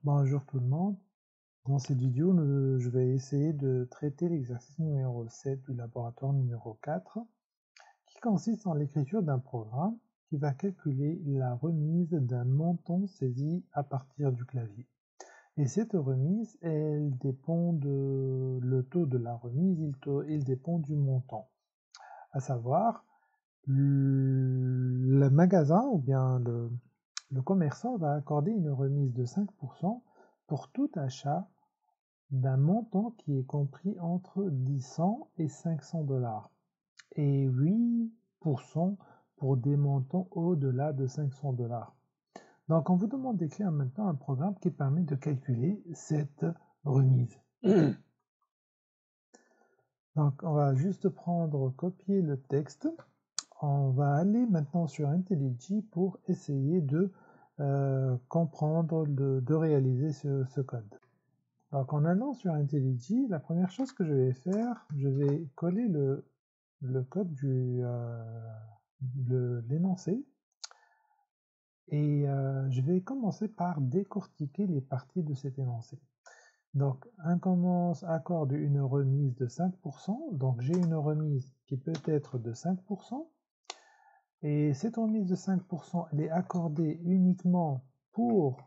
Bonjour tout le monde. Dans cette vidéo, je vais essayer de traiter l'exercice numéro 7 du laboratoire numéro 4, qui consiste en l'écriture d'un programme qui va calculer la remise d'un montant saisi à partir du clavier. Et cette remise, elle dépend le taux de la remise, il dépend du montant. À savoir, le magasin ou bien le commerçant va accorder une remise de 5% pour tout achat d'un montant qui est compris entre 100 et 500 dollars et 8% pour des montants au-delà de 500 dollars. Donc on vous demande d'écrire maintenant un programme qui permet de calculer cette remise. Donc on va juste copier le texte. On va aller maintenant sur IntelliJ pour essayer de comprendre, de réaliser ce code. Donc en allant sur IntelliJ, la première chose que je vais faire, je vais coller le code de l'énoncé et je vais commencer par décortiquer les parties de cet énoncé. Donc accorde une remise de 5%, donc j'ai une remise qui peut être de 5%, et cette remise de 5%, elle est accordée uniquement pour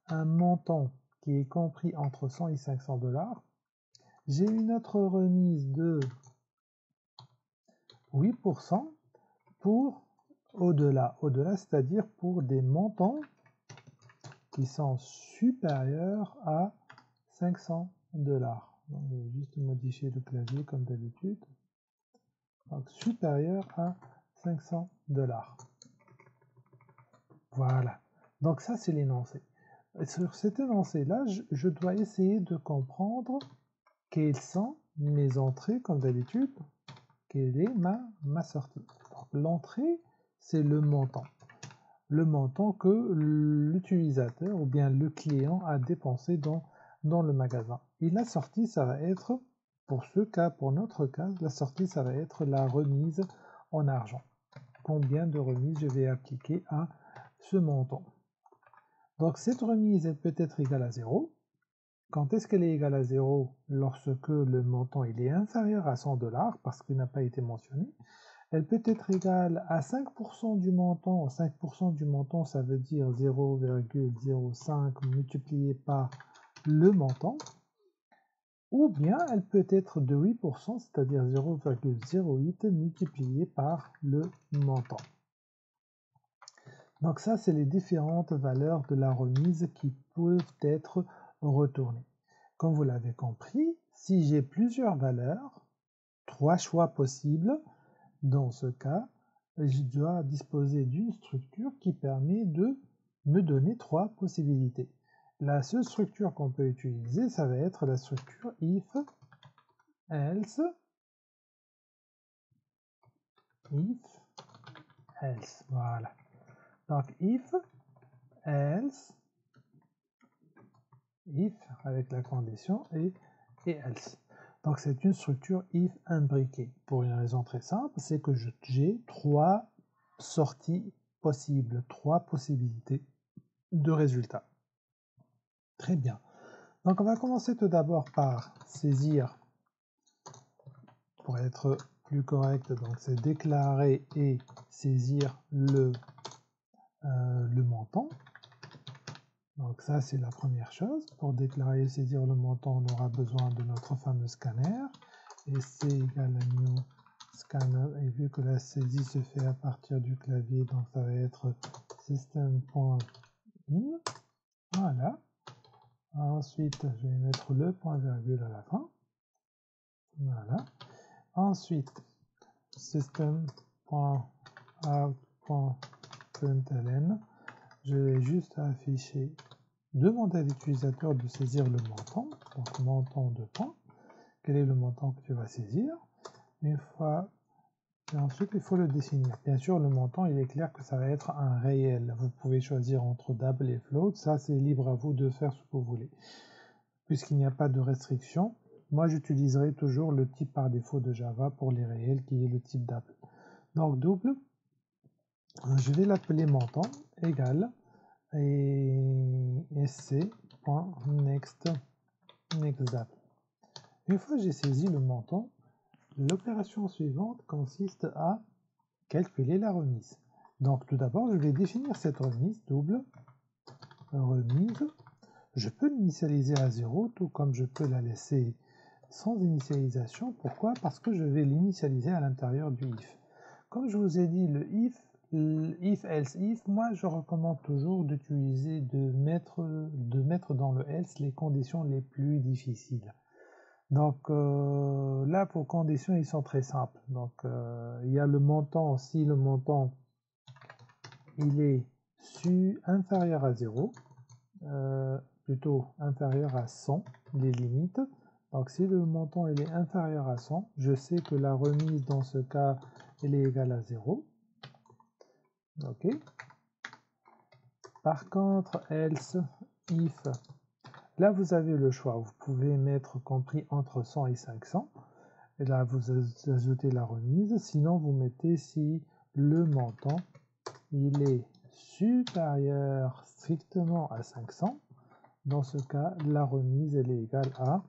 un montant qui est compris entre 100 et 500 dollars. J'ai une autre remise de 8% pour au-delà, c'est-à-dire pour des montants qui sont supérieurs à 500 dollars. Donc, je vais juste modifier le clavier comme d'habitude. Donc, supérieur à 500 dollars. Voilà. Donc, ça, c'est l'énoncé. Sur cet énoncé-là, je dois essayer de comprendre quelles sont mes entrées, comme d'habitude. Quelle est ma sortie? L'entrée, c'est le montant. Le montant que l'utilisateur ou bien le client a dépensé dans le magasin. Et la sortie, ça va être, pour notre cas, la sortie, ça va être la remise en argent. Combien de remises je vais appliquer à ce montant? Donc cette remise, elle peut être égale à 0. Quand est-ce qu'elle est égale à 0? Lorsque le montant il est inférieur à 100 dollars, parce qu'il n'a pas été mentionné. Elle peut être égale à 5% du montant. 5% du montant, ça veut dire 0,05 multiplié par le montant. Ou bien elle peut être de 8%, c'est-à-dire 0,08 multiplié par le montant. Donc ça, c'est les différentes valeurs de la remise qui peuvent être retournées. Comme vous l'avez compris, si j'ai plusieurs valeurs, 3 choix possibles, dans ce cas, je dois disposer d'une structure qui permet de me donner 3 possibilités. La seule structure qu'on peut utiliser, ça va être la structure if, else, voilà. Donc if, else, if avec la condition et else. Donc c'est une structure if imbriquée pour une raison très simple, c'est que j'ai 3 sorties possibles, 3 possibilités de résultats. Très bien. Donc on va commencer tout d'abord par saisir, pour être plus correct, donc c'est déclarer et saisir le montant. Donc ça, c'est la première chose. Pour déclarer et saisir le montant, on aura besoin de notre fameux scanner. Et c'est égal à new scanner. Et vu que la saisie se fait à partir du clavier, donc ça va être system.in. Voilà. Ensuite, je vais mettre le point virgule à la fin. Voilà. Ensuite, system.out.println. Je vais juste afficher, demander à l'utilisateur de saisir le montant, donc montant de points. Quel est le montant que tu vas saisir? Une fois, et ensuite il faut le définir. Bien sûr, le montant, il est clair que ça va être un réel. Vous pouvez choisir entre double et float, ça c'est libre à vous de faire ce que vous voulez. Puisqu'il n'y a pas de restriction, moi j'utiliserai toujours le type par défaut de Java pour les réels qui est le type double. Donc double, je vais l'appeler montant égal et sc out.next nextDate. Une fois que j'ai saisi le montant, l'opération suivante consiste à calculer la remise. Donc tout d'abord, je vais définir cette remise, double remise. Je peux l'initialiser à 0, tout comme je peux la laisser sans initialisation. Pourquoi? Parce que je vais l'initialiser à l'intérieur du if. Comme je vous ai dit, le if, else, if, moi je recommande toujours d'utiliser, de mettre dans le else les conditions les plus difficiles. Donc là, pour conditions, ils sont très simples. Donc il y a le montant, si le montant il est inférieur à 0, plutôt inférieur à 100, les limites. Donc si le montant il est inférieur à 100, je sais que la remise dans ce cas, elle est égale à 0. Ok. Par contre, else, if, là vous avez le choix. Vous pouvez mettre compris entre 100 et 500. Et là vous ajoutez la remise. Sinon vous mettez si le montant il est supérieur strictement à 500. Dans ce cas, la remise elle est égale à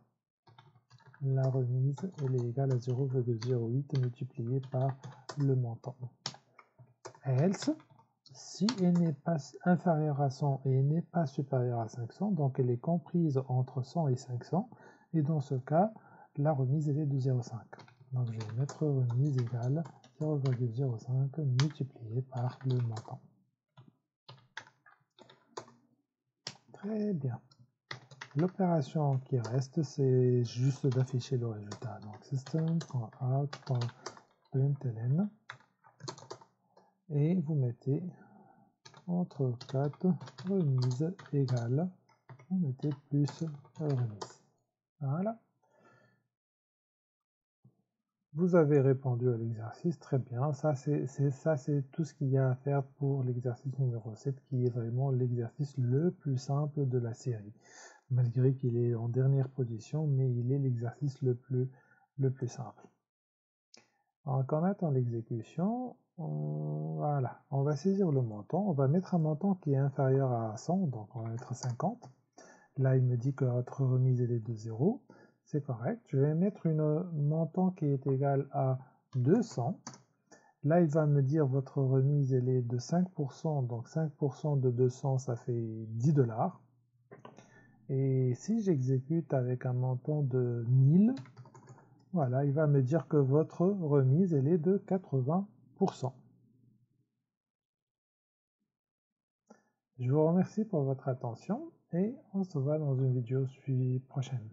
0,08 multiplié par le montant. Else, si elle n'est pas inférieure à 100 et elle n'est pas supérieure à 500, donc elle est comprise entre 100 et 500, et dans ce cas, la remise elle est de 0,5. Donc je vais mettre remise égale 0,05 multiplié par le montant. Très bien. L'opération qui reste, c'est juste d'afficher le résultat. Donc system.out.println et vous mettez entre 4 remise égale, vous mettez plus remise. Voilà. Vous avez répondu à l'exercice, très bien. Ça, c'est tout ce qu'il y a à faire pour l'exercice numéro 7, qui est vraiment l'exercice le plus simple de la série. Malgré qu'il est en dernière position, mais il est l'exercice le plus simple. Donc en attendant l'exécution, voilà, on va saisir le montant, on va mettre un montant qui est inférieur à 100, donc on va mettre 50. Là, il me dit que votre remise est de 0, c'est correct. Je vais mettre un montant qui est égal à 200. Là, il va me dire votre remise elle est de 5%, donc 5% de 200, ça fait 10 $. Et si j'exécute avec un montant de 1000, voilà, il va me dire que votre remise elle est de 80%. Je vous remercie pour votre attention et on se voit dans une vidéo prochaine.